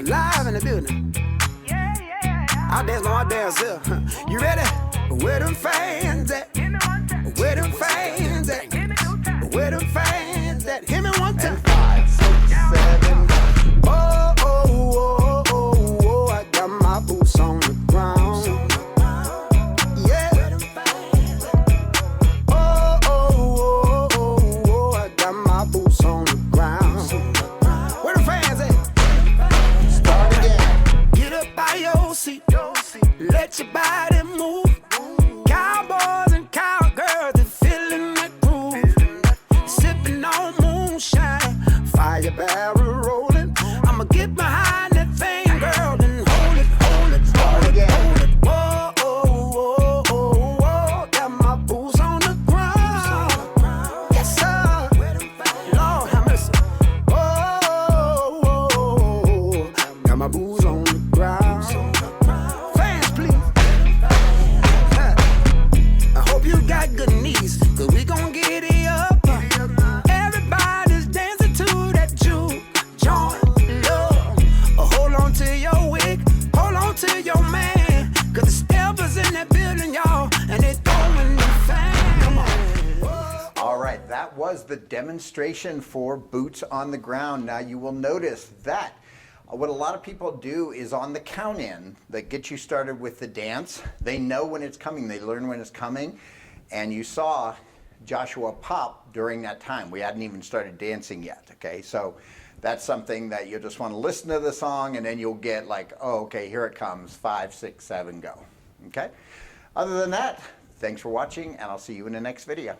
Live in the building. Out there's no dance here. You ready? Where them fans at? Where them fans at? Where them fans at? Hit me one time. 5, 6, 7. Oh, oh, oh, oh, oh, I got my boots on the ground. Yeah. Oh, oh, oh, oh, oh, I got my boots on the ground. Where the fans at? Start again. Get up by your seat. Let your body move. Cowboys and cowgirls, they feeling that groove. Sipping on moonshine, fire barrel rolling. I'ma get behind that thing, girl, and hold it, hold it, hold it, hold it. Whoa, oh, oh, oh, oh, got my boots on the ground. Yes, sir. Lord have mercy. Oh, oh, oh, oh, got my boots on the ground. Fans, please. I hope you got good knees, cause we gon' get it up. Everybody's dancing to that juke joint love. Hold on to your wig, hold on to your man, cause the steppers in that building, y'all, and they throwing the fan. Come on. All right, that was the demonstration for Boots on the Ground. Now you will notice that what a lot of people do is on the count in that gets you started with the dance. They know when it's coming, they learn when it's coming, and you saw Joshua pop during that time. We hadn't even started dancing yet, okay? So that's something that you just want to listen to the song and then you'll get like, oh, okay, here it comes, 5, 6, 7, go, okay? Other than that, thanks for watching and I'll see you in the next video.